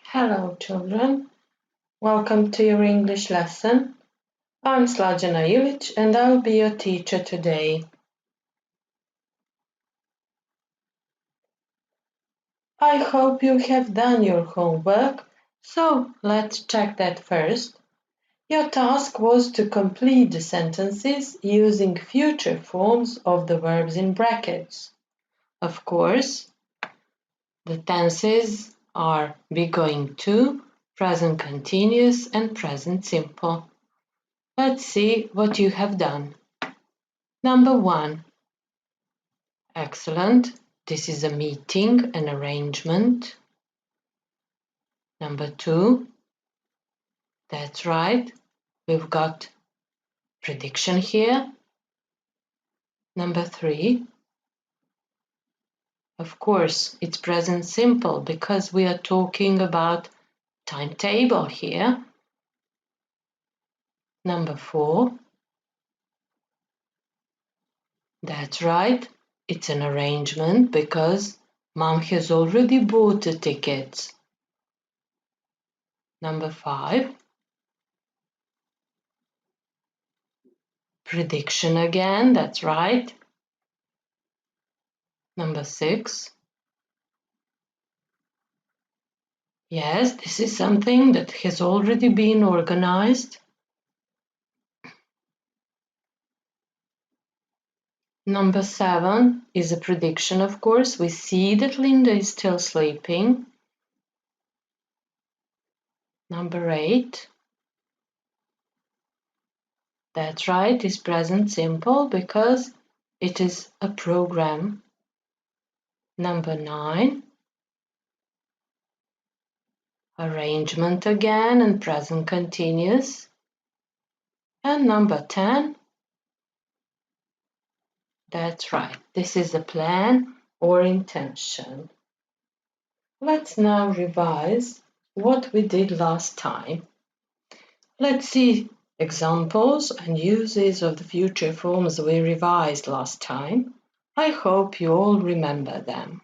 Hello children, welcome to your English lesson. I'm Slađana Illić and I'll be your teacher today. I hope you have done your homework, so let's check that first. Your task was to complete the sentences using future forms of the verbs in brackets. Of course, the tenses are be going to, present continuous and present simple. Let's see what you have done. Number 1. Excellent. This is a meeting, an arrangement. Number 2. That's right. We've got prediction here. Number 3. Of course, it's present simple because we are talking about timetable here. Number 4. That's right. It's an arrangement because Mom has already bought the tickets. Number 5. Prediction again, that's right. Number 6. Yes, this is something that has already been organized. Number 7 is a prediction, of course. We see that Linda is still sleeping. Number 8. That's right, is present simple because it is a program. Number 9. Arrangement again and present continuous. And number 10. That's right, this is a plan or intention. Let's now revise what we did last time. Let's see examples and uses of the future forms we revised last time. I hope you all remember them.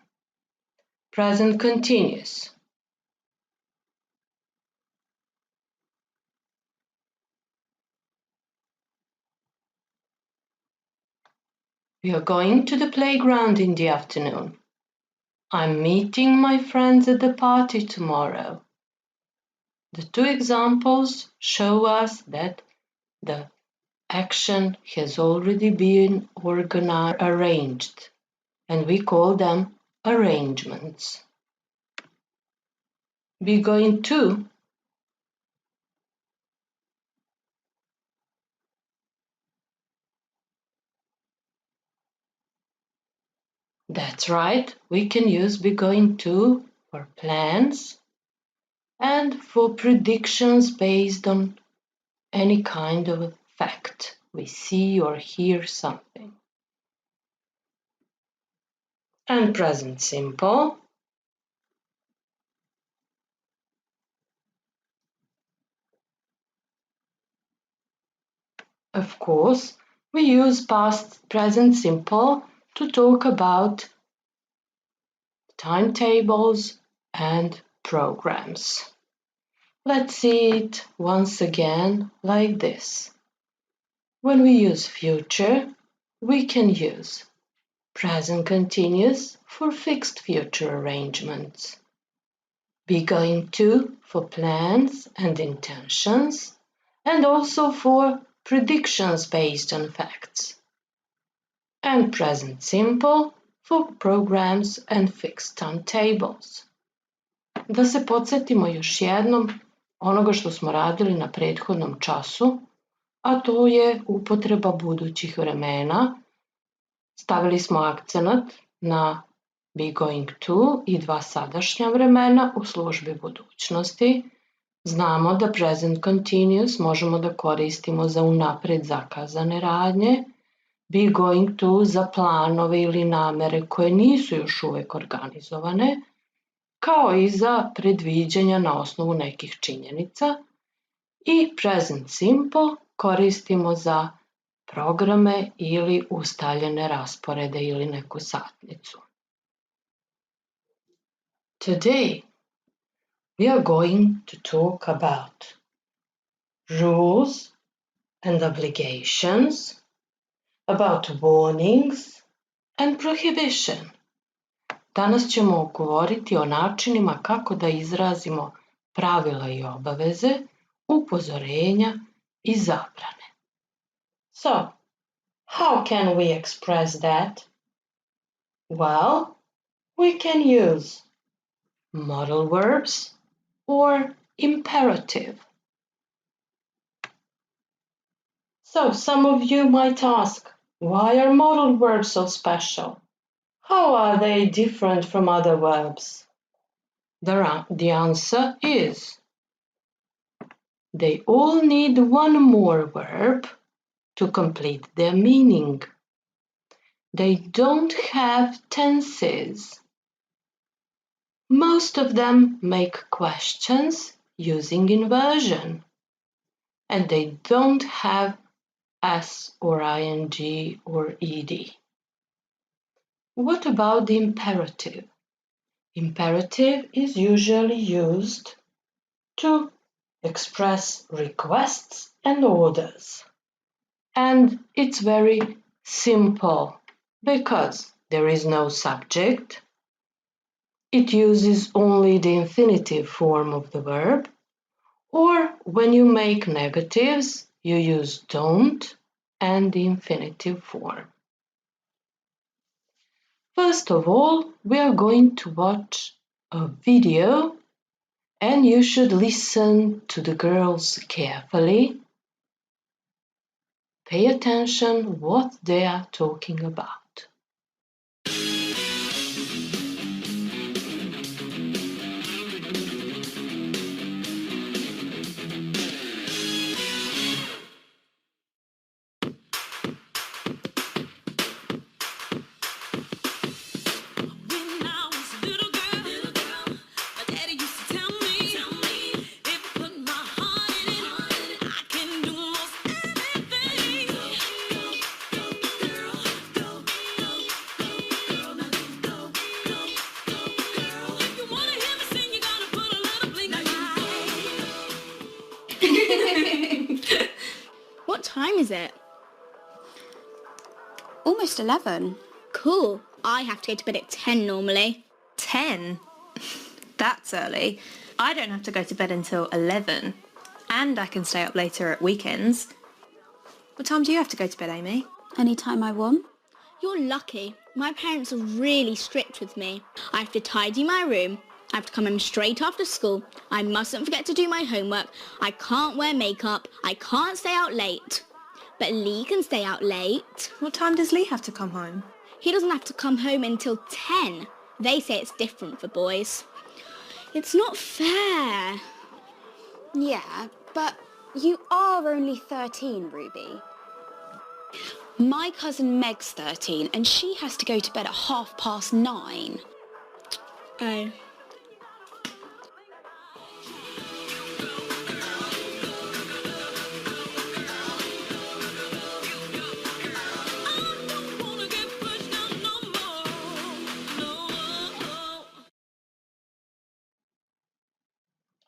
Present continuous. We are going to the playground in the afternoon. I'm meeting my friends at the party tomorrow. The two examples show us that the action has already been arranged, and we call them arrangements. Be going to. That's right, we can use be going to for plans and for predictions based on any kind of fact. We see or hear something. And present simple. Of course, we use past present simple to talk about timetables and programs. Let's see it once again like this. When we use future, we can use present continuous for fixed future arrangements, be going to for plans and intentions, and also for predictions based on facts, and present simple for programs and fixed timetables. Da se podsjetimo još jednom onoga što smo radili na prethodnom času, a to je upotreba budućih vremena. Stavili smo akcenat na be going to i dva sadašnja vremena u službi budućnosti. Znamo da present continuous možemo da koristimo za unapred zakazane radnje, be going to za planove ili namere koje nisu još uvek organizovane, kao i za predviđanja na osnovu nekih činjenica, i present simple koristimo za programe ili ustaljene rasporede ili neku satnicu. Today, we are going to talk about rules and obligations, about warnings and prohibition. Danas ćemo govoriti o načinima kako da izrazimo pravila i obaveze, upozorenja i zabrane. So, how can we express that? Well, we can use modal verbs or imperative. So, some of you might ask, why are modal verbs so special? How are they different from other verbs? The answer is, they all need one more verb to complete their meaning. They don't have tenses. Most of them make questions using inversion, and they don't have S or ing or ed. What about the imperative? Imperative is usually used to express requests and orders. And it's very simple because there is no subject. It uses only the infinitive form of the verb, or when you make negatives, you use don't and the infinitive form. First of all, we are going to watch a video, and you should listen to the girls carefully. Pay attention what they are talking about. What time is it? Almost 11. Cool. I have to go to bed at 10 normally. 10? That's early. I don't have to go to bed until 11. And I can stay up later at weekends. What time do you have to go to bed, Amy? Anytime I want. You're lucky. My parents are really strict with me. I have to tidy my room. I have to come home straight after school. I mustn't forget to do my homework. I can't wear makeup. I can't stay out late. But Lee can stay out late. What time does Lee have to come home? He doesn't have to come home until 10. They say it's different for boys. It's not fair. Yeah, but you are only 13, Ruby. My cousin Meg's 13 and she has to go to bed at 9:30. Oh.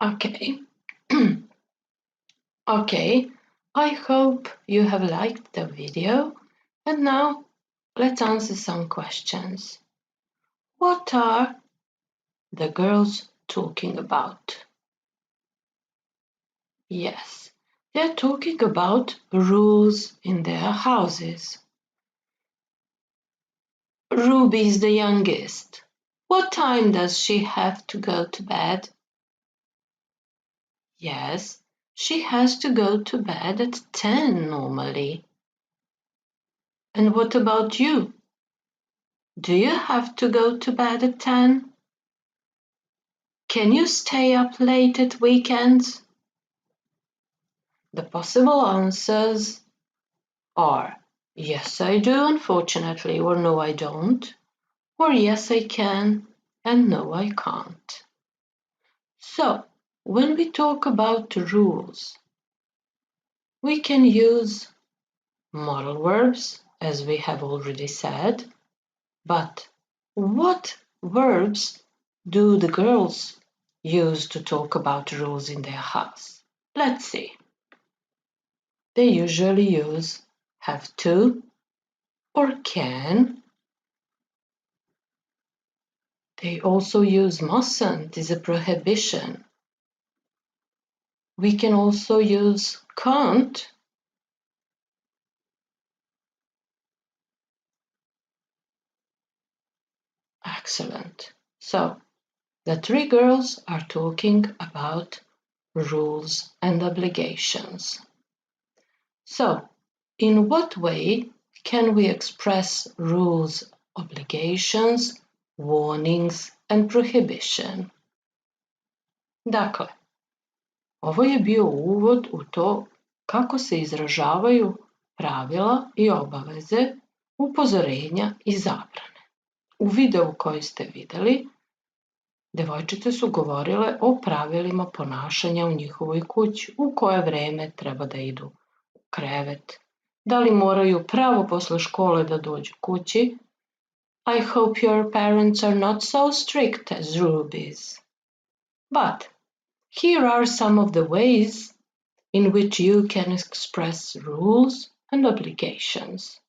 Okay. Okay, I hope you have liked the video, and now let's answer some questions. What are the girls talking about? Yes, they're talking about rules in their houses. Ruby is the youngest. What time does she have to go to bed? Yes, she has to go to bed at 10 normally. And what about you? Do you have to go to bed at 10? Can you stay up late at weekends? The possible answers are yes, I do, unfortunately, or no, I don't, or yes, I can, and no, I can't. So, when we talk about rules, we can use modal verbs, as we have already said, but what verbs do the girls use to talk about rules in their house? Let's see. They usually use have to or can. They also use mustn't, is a prohibition. We can also use can't. Excellent. So, the three girls are talking about rules and obligations. So, in what way can we express rules, obligations, warnings and prohibition? Dakle, ovo je bio uvod u to kako se izražavaju pravila i obaveze, upozorenja i zabrane. U videu koji ste videli, devojčice su govorile o pravilima ponašanja u njihovoj kući, u koje vreme treba da idu u krevet, da li moraju pravo posle škole da dođu kući. I hope your parents are not so strict as rubies. But here are some of the ways in which you can express rules and obligations.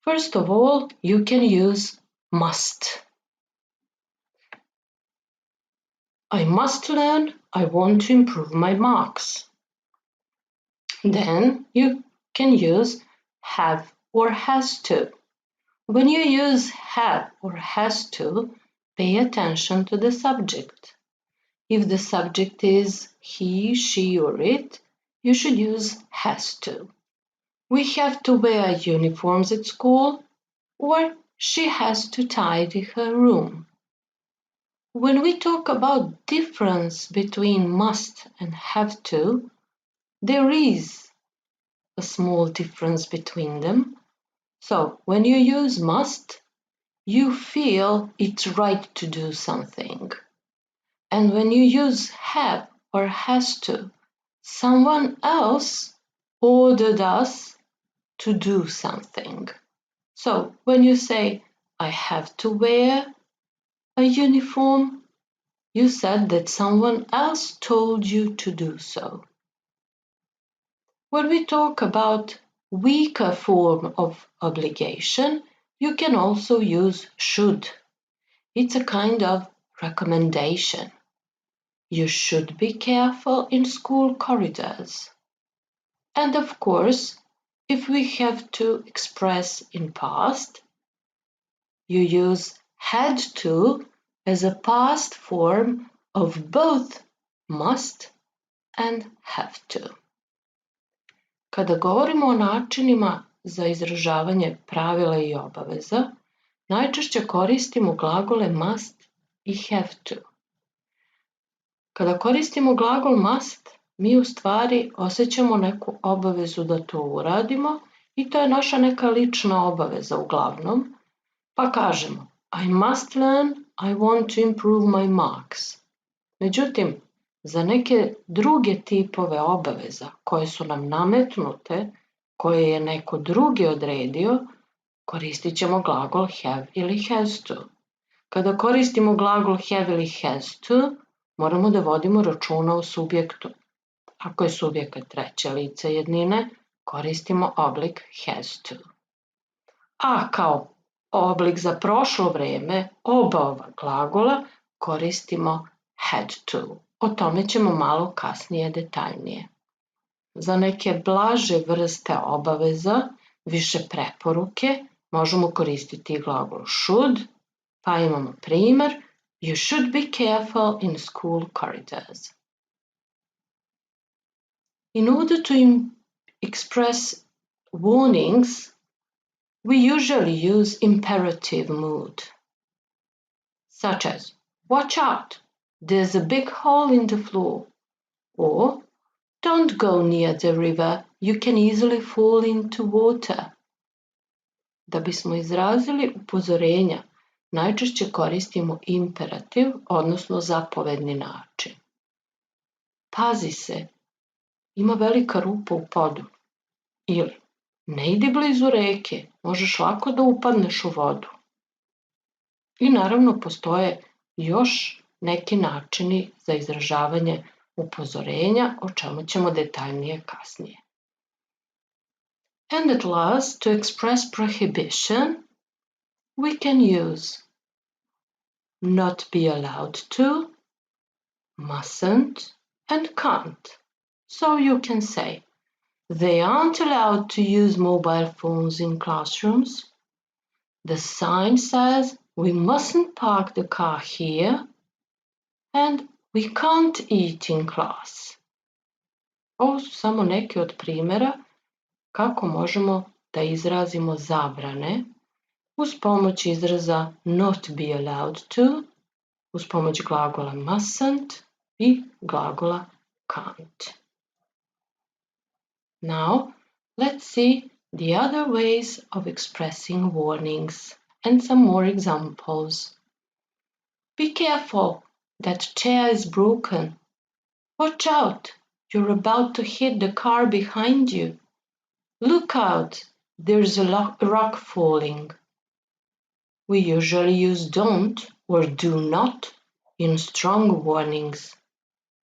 First of all, you can use must. I must learn, I want to improve my marks. Then you can use have or has to. When you use have or has to, pay attention to the subject. If the subject is he, she, or it, you should use has to. We have to wear uniforms at school, or she has to tidy her room. When we talk about difference between must and have to, there is a small difference between them. So when you use must, you feel it's right to do something. And when you use have or has to, someone else ordered us to do something. So when you say, I have to wear a uniform, you said that someone else told you to do so. When we talk about weaker form of obligation, you can also use should. It's a kind of recommendation. You should be careful in school corridors. And of course, if we have to express in past, you use had to as a past form of both must and have to. Kada govorimo o načinima za izražavanje pravila i obaveza, najčešće koristimo glagole must i have to. Kada koristimo glagol must, mi u stvari osjećamo neku obavezu da to uradimo i to je naša neka lična obaveza uglavnom, pa kažemo I must learn, I want to improve my marks. Međutim, za neke druge tipove obaveza koje su nam nametnute, koje je neko drugi odredio, koristit ćemo glagol have ili has to. Kada koristimo glagol have ili has to, moramo da vodimo računa o subjektu. Ako je subjekat treće lice jednine, koristimo oblik has to. A kao oblik za prošlo vreme oba ova glagola koristimo had to. O tome ćemo malo kasnije detaljnije. Za neke blaže vrste obaveza, više preporuke, možemo koristiti glagol should, pa imamo primer You should be careful in school corridors. In order to express warnings, we usually use imperative mood, such as watch out, there's a big hole in the floor, or don't go near the river, you can easily fall into water. Da bismo izrazili upozorenja, najčešće koristimo imperativ, odnosno zapovedni način. Pazi se, ima velika rupa u podu. Ili, ne idi blizu reke, možeš lako da upadneš u vodu. I naravno postoje još neki načini za izražavanje upozorenja, o čemu ćemo detaljnije kasnije. And at last, to express prohibition, we can use not be allowed to, mustn't, and can't. So you can say, they aren't allowed to use mobile phones in classrooms. The sign says we mustn't park the car here, and we can't eat in class. Ovo su samo neki od primjera kako možemo da izrazimo zabrane uz pomoć izraza not be allowed to, uz pomoć glagola mustn't i glagola can't. Now, let's see the other ways of expressing warnings and some more examples. Be careful, that chair is broken. Watch out, you're about to hit the car behind you. Look out, there's a rock falling. We usually use don't or do not in strong warnings.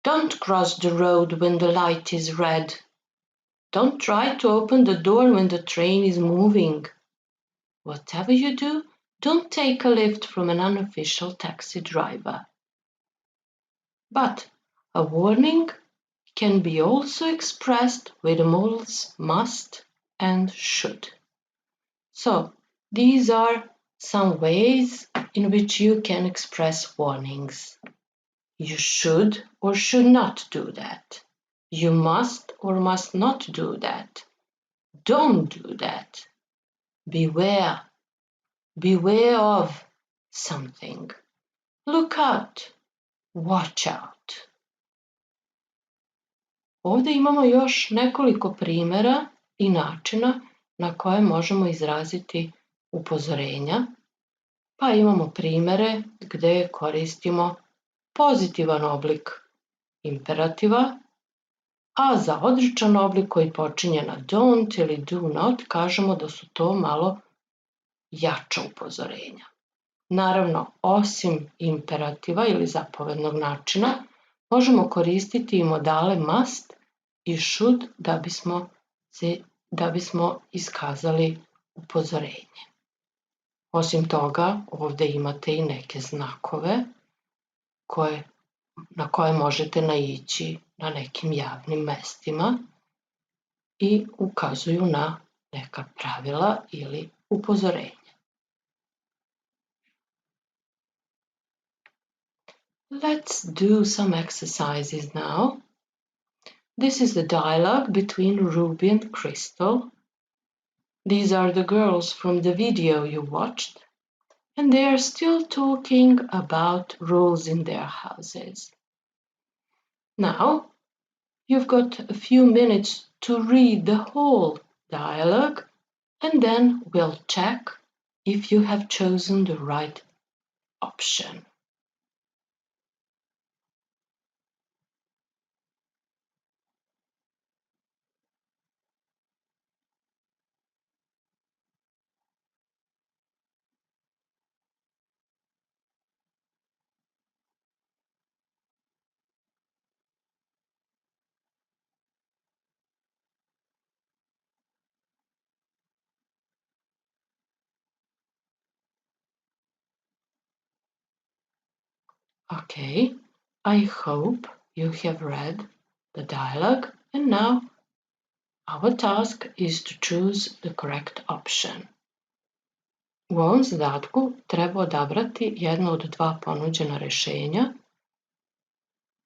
Don't cross the road when the light is red. Don't try to open the door when the train is moving. Whatever you do, don't take a lift from an unofficial taxi driver. But a warning can be also expressed with the modals must and should. So, these are some ways in which you can express warnings. You should or should not do that. You must or must not do that. Don't do that. Beware. Beware of something. Look out. Watch out. Ovdje imamo još nekoliko primjera i načina na koje možemo izraziti upozorenja, pa imamo primjere gdje koristimo pozitivan oblik imperativa, a za odričan oblik koji počinje na don't ili do not kažemo da su to malo jača upozorenja. Naravno, osim imperativa ili zapovednog načina, možemo koristiti i modale must i should da bismo iskazali upozorenje. Osim toga, ovdje imate i neke znakove na koje možete naići na nekim javnim mestima i ukazuju na neka pravila ili upozorenje. Let's do some exercises now. This is the dialogue between Ruby and Crystal. These are the girls from the video you watched, and they are still talking about rules in their houses. Now, you've got a few minutes to read the whole dialogue, and then we'll check if you have chosen the right option. Okay, I hope you have read the dialogue, and now our task is to choose the correct option. U ovom zadatku treba odabrati jedno od dva ponuđena rješenja.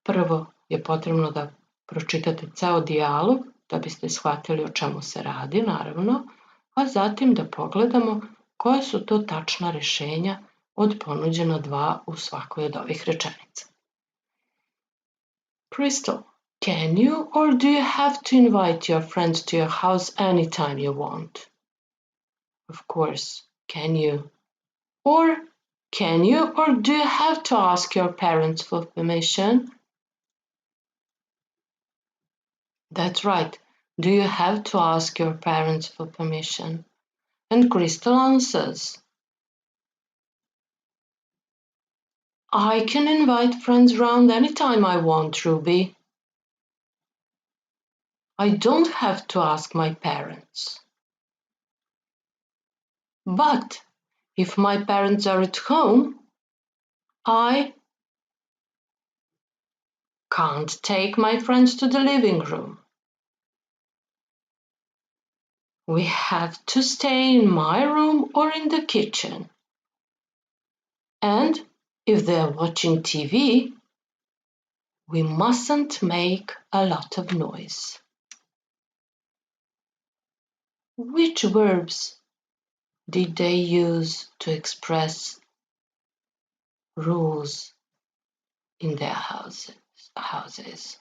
Prvo je potrebno da pročitate ceo dijalog da biste shvatili o čemu se radi, naravno, a zatim da pogledamo koje su to tačna rješenja od ponuđena dva u svakoj od ovih rečenica. Crystal, can you or do you have to invite your friends to your house anytime you want? Of course, can you? Or can you or do you have to ask your parents for permission? That's right. Do you have to ask your parents for permission? And Crystal answers, I can invite friends round anytime I want, Ruby. I don't have to ask my parents. But if my parents are at home, I can't take my friends to the living room. We have to stay in my room or in the kitchen. And if they're watching TV, we mustn't make a lot of noise. Which verbs did they use to express rules in their houses?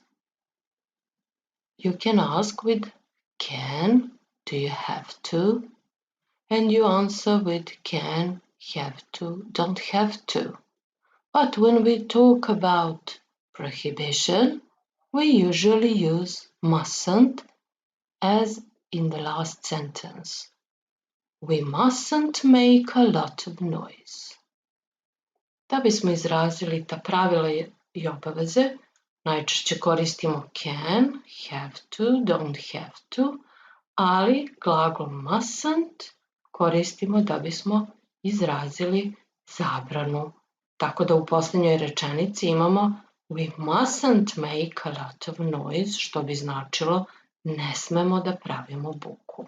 You can ask with can, do you have to? And you answer with can, have to, don't have to. But when we talk about prohibition, we usually use mustn't as in the last sentence. We mustn't make a lot of noise. Da bismo izrazili ta pravila I obaveze, najčešće koristimo can, have to, don't have to, ali glagol mustn't koristimo da bismo izrazili zabranu. Tako da u posljednjoj rečenici imamo we mustn't make a lot of noise, što bi značilo ne smemo da pravimo buku.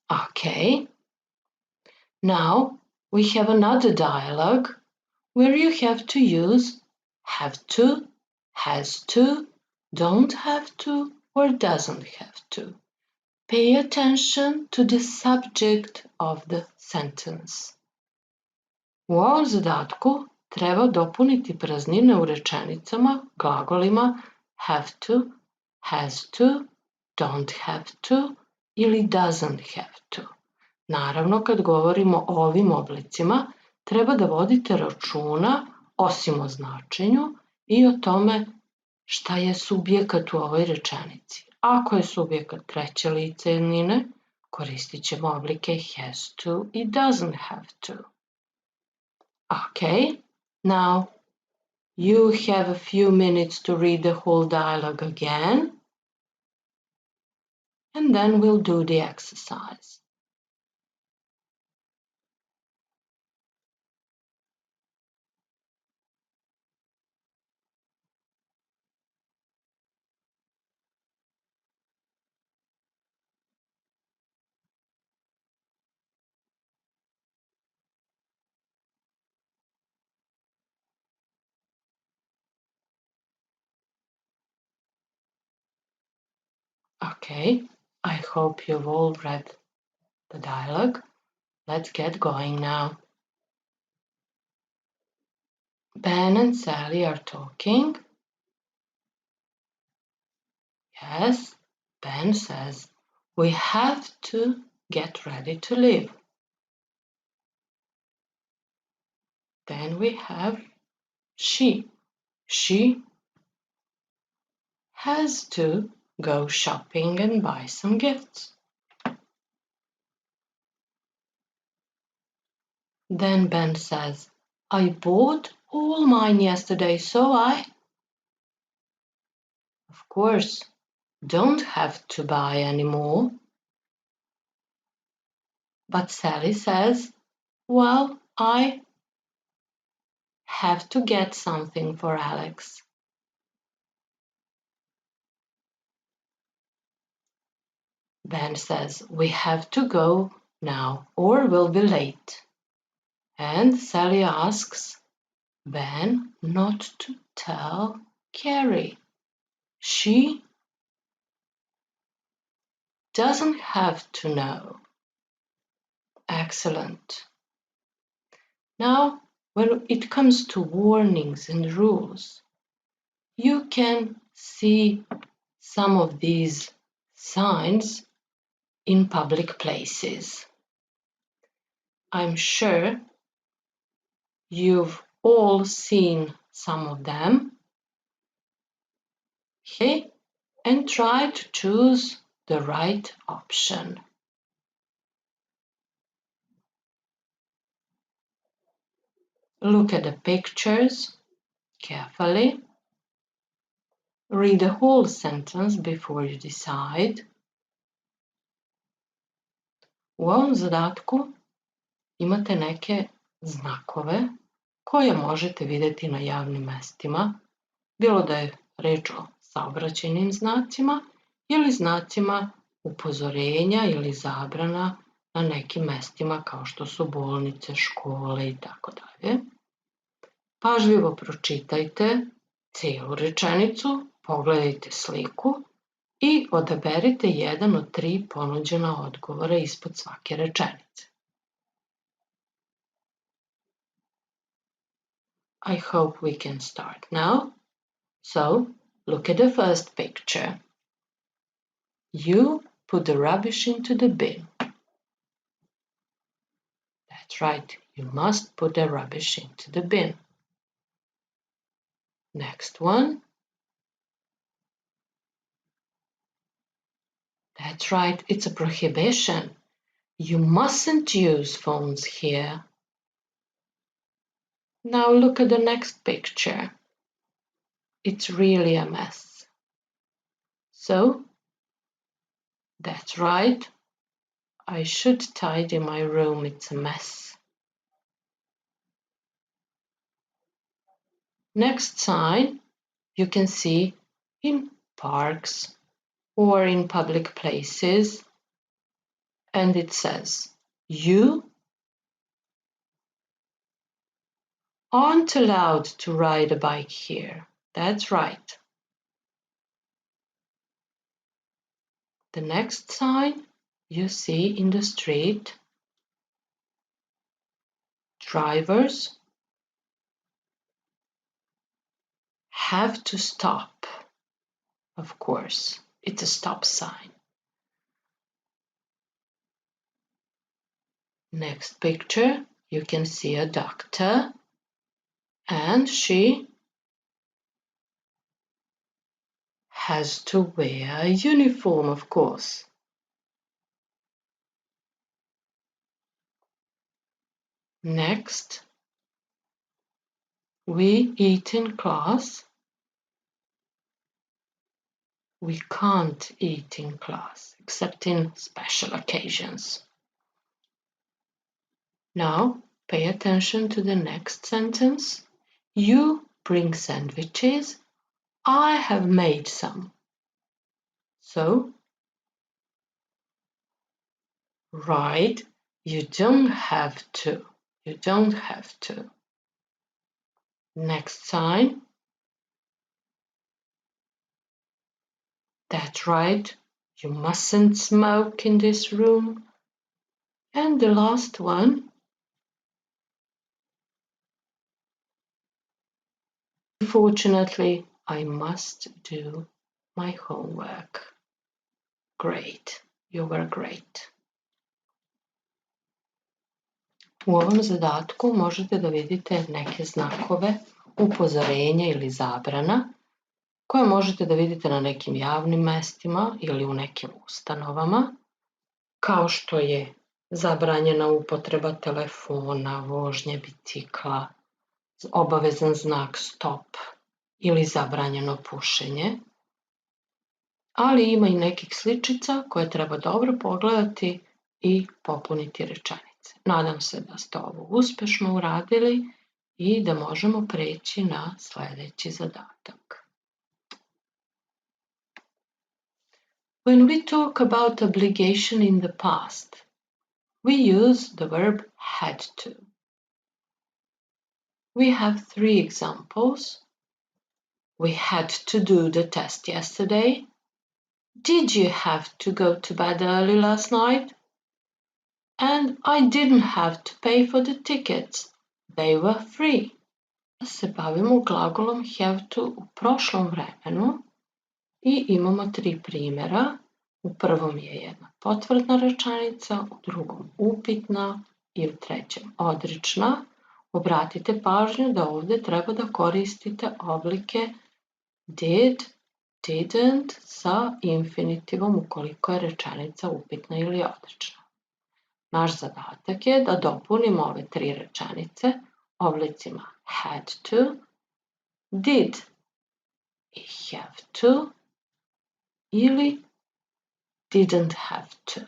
Okay. Now we have another dialogue where you have to use have to, has to, don't have to, or doesn't have to. Pay attention to the subject of the sentence. U ovom zadatku treba dopuniti praznine u rečenicama glagolima have to, has to, don't have to ili doesn't have to. Naravno, kad govorimo o ovim oblicima, treba da vodite računa osim o značenju I o tome šta je subjekat u ovoj rečenici. Ako je subjekat treće lice jednine, koristit ćemo oblike has to I doesn't have to. Okay, now you have a few minutes to read the whole dialogue again, and then we'll do the exercise. Okay, I hope you've all read the dialogue. Let's get going now. Ben and Sally are talking. Yes, Ben says, we have to get ready to leave. Then we have she. She has to go shopping and buy some gifts. Then Ben says, I bought all mine yesterday, so I, of course, don't have to buy any more. But Sally says, well, I have to get something for Alex. Ben says, we have to go now or we'll be late. And Sally asks Ben not to tell Carrie. She doesn't have to know. Excellent. Now, when it comes to warnings and rules, you can see some of these signs in public places. I'm sure you've all seen some of them. Okay, and try to choose the right option. Look at the pictures carefully. Read the whole sentence before you decide. U ovom zadatku imate neke znakove koje možete vidjeti na javnim mestima, bilo da je reč o saobraćajnim znacima ili znacima upozorenja ili zabrana na nekim mestima kao što su bolnice, škole i tako dalje. Pažljivo pročitajte cijelu rečenicu, pogledajte sliku i odaberite jedan od 3 ponuđena odgovora ispod svake rečenice. I hope we can start now. So, look at the first picture. You put the rubbish into the bin. That's right, you must put the rubbish into the bin. Next one. That's right, it's a prohibition. You mustn't use phones here. Now look at the next picture. It's really a mess. So, that's right. I should tidy my room, it's a mess. Next sign you can see in parks or in public places, and it says, you aren't allowed to ride a bike here. That's right. The next sign you see in the street, drivers have to stop. Of course, it's a stop sign. Next picture, you can see a doctor, and she has to wear a uniform, of course. Next, we eat in class. We can't eat in class, except in special occasions. Now, pay attention to the next sentence. You bring sandwiches. I have made some. So, right, you don't have to. You don't have to. Next sign. That's right, you mustn't smoke in this room. And the last one. Unfortunately, I must do my homework. Great, you were great. U ovom zadatku možete da vidite neke znakove upozorenja ili zabrana koje možete da vidite na nekim javnim mestima ili u nekim ustanovama, kao što je zabranjena upotreba telefona, vožnje bicikla, obavezan znak stop ili zabranjeno pušenje, ali ima i nekih sličica koje treba dobro pogledati i popuniti rečenice. Nadam se da ste ovo uspešno uradili i da možemo preći na sljedeći zadatak. When we talk about obligation in the past, we use the verb had to. We have 3 examples. We had to do the test yesterday. Did you have to go to bed early last night? And I didn't have to pay for the tickets. They were free. Se bavimo glagolom have to u prošlom vremenu i imamo 3 primjera. U prvom je jedna potvrdna rečenica, u drugom upitna i u trećem odrična. Obratite pažnju da ovdje treba da koristite oblike did, didn't sa infinitivom ukoliko je rečenica upitna ili odrična. Naš zadatak je da dopunimo ove 3 rečenice oblicima had to, did I have to ili didn't have to.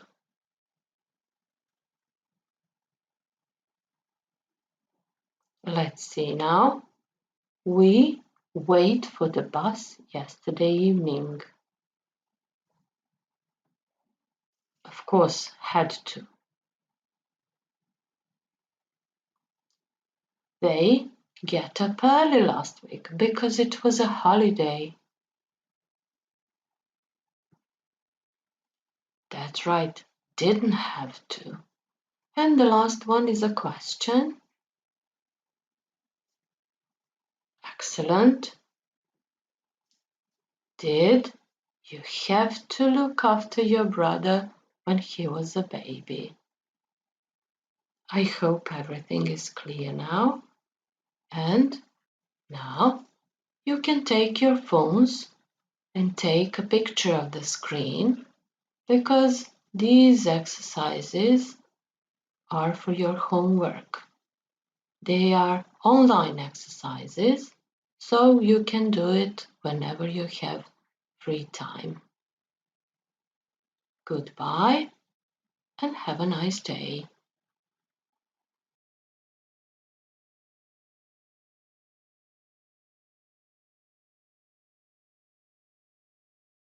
Let's see now. We wait for the bus yesterday evening. Of course, had to. They get up early last week because it was a holiday. That's right, didn't have to. And the last one is a question. Excellent. Did you have to look after your brother when he was a baby? I hope everything is clear now. And now you can take your phones and take a picture of the screen because these exercises are for your homework. They are online exercises, so you can do it whenever you have free time. Goodbye and have a nice day.